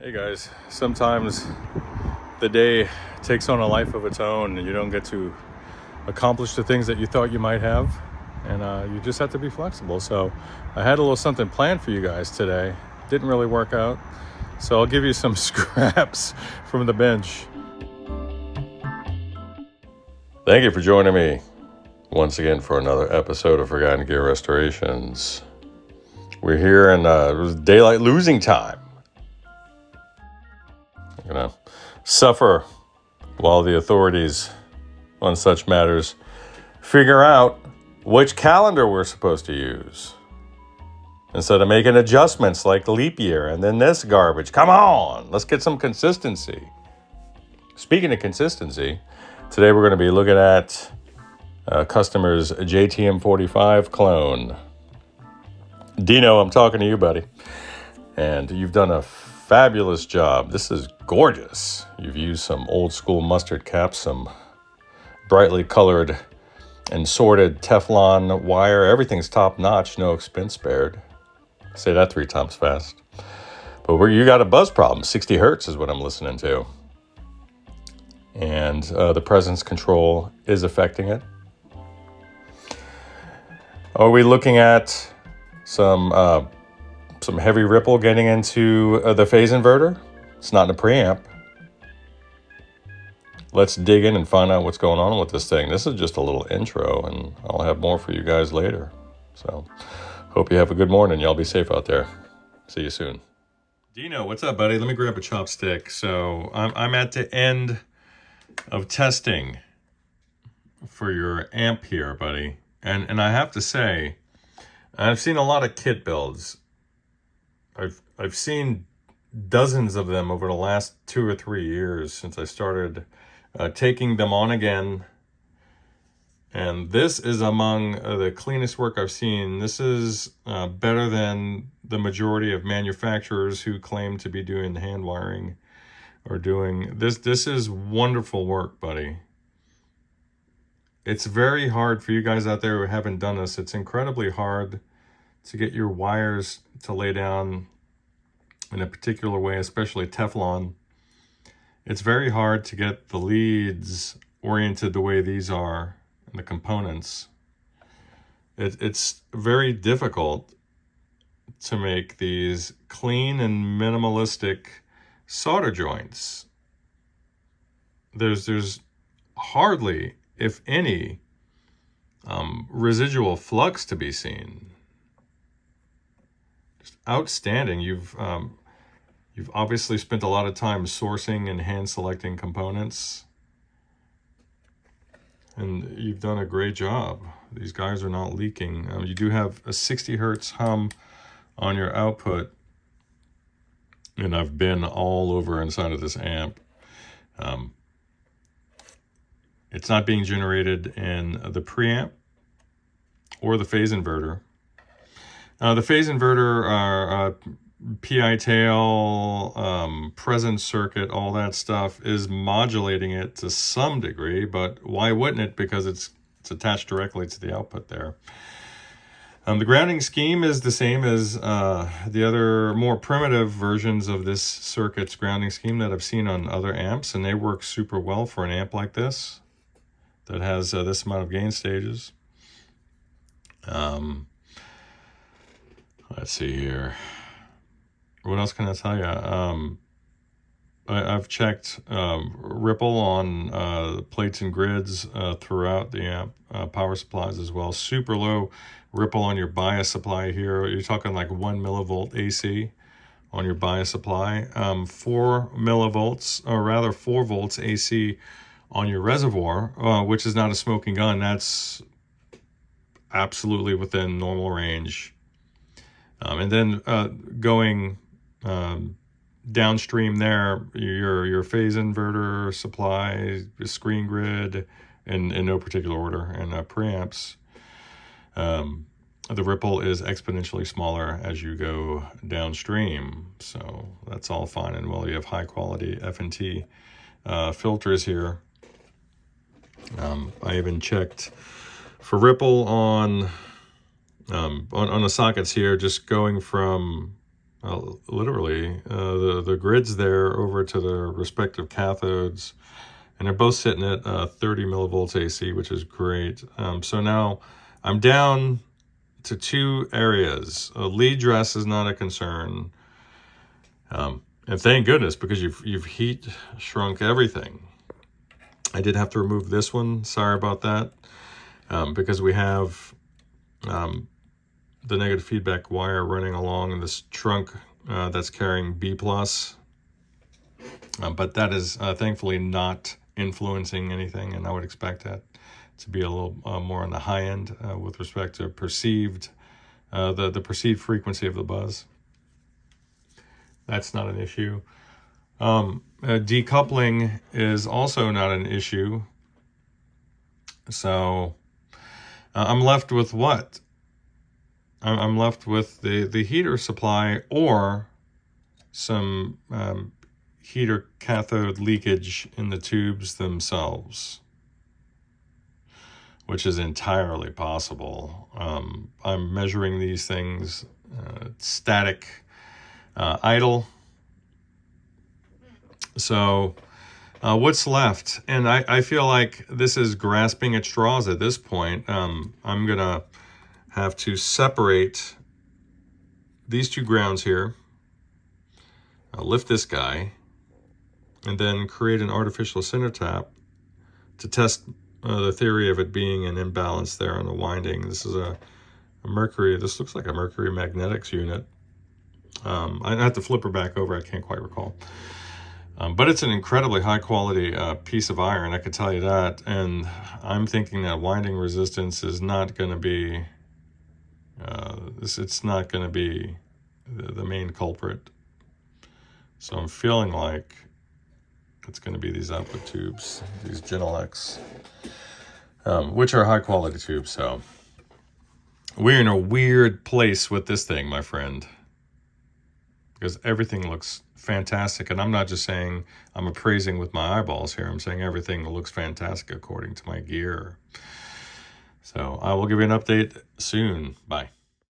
Hey guys, sometimes the day takes on a life of its own and you don't get to accomplish the things that you thought you might have, and you just have to be flexible. So I had a little something planned for you guys today. Didn't really work out, so I'll give you some scraps from the bench. Thank you for joining me once again for another episode of Forgotten Gear Restorations. We're here in it was daylight losing time. I'm gonna suffer while the authorities on such matters figure out which calendar we're supposed to use instead of making adjustments like leap year and then this garbage. Come on, let's get some consistency. Speaking of consistency, today we're going to be looking at customer's JTM45 clone. Dino, I'm talking to you, buddy. And you've done a fabulous job. This is gorgeous. You've used some old school mustard caps, some brightly colored and sorted Teflon wire. Everything's top notch, no expense spared. Say that 3 times fast. But you got a buzz problem. 60 hertz is what I'm listening to. And the presence control is affecting it. Are we looking at some heavy ripple getting into the phase inverter? It's not in a preamp. Let's dig in and find out what's going on with this thing. This is just a little intro, and I'll have more for you guys later. So, hope you have a good morning. Y'all be safe out there. See you soon. Dino, what's up, buddy? Let me grab a chopstick. So, I'm at the end of testing for your amp here, buddy. And I have to say, I've seen a lot of kit builds. I've seen dozens of them over the last 2 or 3 years since I started taking them on again. And this is among the cleanest work I've seen. This is better than the majority of manufacturers who claim to be doing hand wiring or doing this. This is wonderful work, buddy. It's very hard for you guys out there who haven't done this. It's incredibly hard to get your wires to lay down in a particular way, especially Teflon. It's very hard to get the leads oriented the way these are, and the components. It's very difficult to make these clean and minimalistic solder joints. There's hardly, if any, residual flux to be seen. Just outstanding. You've obviously spent a lot of time sourcing and hand selecting components, and you've done a great job. These guys are not leaking. You do have a 60 hertz hum on your output, and I've been all over inside of this amp. It's not being generated in the preamp or the phase inverter. The phase inverter, PI tail, presence circuit, all that stuff is modulating it to some degree, but why wouldn't it? Because it's attached directly to the output there. The grounding scheme is the same as the other more primitive versions of this circuit's grounding scheme that I've seen on other amps, and they work super well for an amp like this that has this amount of gain stages. Let's see here. What else can I tell you? I've checked ripple on plates and grids throughout the amp, power supplies as well. Super low ripple on your bias supply here. You're talking like 1 millivolt AC on your bias supply. 4 millivolts, or rather 4 volts AC on your reservoir, which is not a smoking gun. That's absolutely within normal range. And then going downstream there, your phase inverter supply, screen grid, in no particular order, and preamps. The ripple is exponentially smaller as you go downstream, so that's all fine and well. You have high quality F&T filters here. I even checked for ripple on the sockets here, just going from literally the grids there over to the respective cathodes, and they're both sitting at 30 millivolts AC, which is great. So now I'm down to 2 areas. Lead dress is not a concern, and thank goodness, because you've heat shrunk everything. I did have to remove this one. Sorry about that, because we have the negative feedback wire running along this trunk that's carrying B+. But that is thankfully not influencing anything, and I would expect that to be a little more on the high end with respect to perceived, the perceived frequency of the buzz. That's not an issue. Decoupling is also not an issue. So I'm left with what? I'm left with the heater supply or some heater cathode leakage in the tubes themselves, which is entirely possible. I'm measuring these things static, idle. So what's left? And I feel like this is grasping at straws at this point. I'm going to have to separate these 2 grounds here. I'll lift this guy and then create an artificial center tap to test the theory of it being an imbalance there on the winding. This is a mercury. This looks like a mercury magnetics unit. I have to flip her back over. I can't quite recall. But it's an incredibly high quality piece of iron, I can tell you that. And I'm thinking that winding resistance is not going to be, it's not going to be the main culprit. So I'm feeling like it's going to be these output tubes, these Genelecs, which are high quality tubes. So we're in a weird place with this thing, my friend, because everything looks fantastic. And I'm not just saying I'm appraising with my eyeballs here. I'm saying everything looks fantastic according to my gear. So I will give you an update soon. Bye.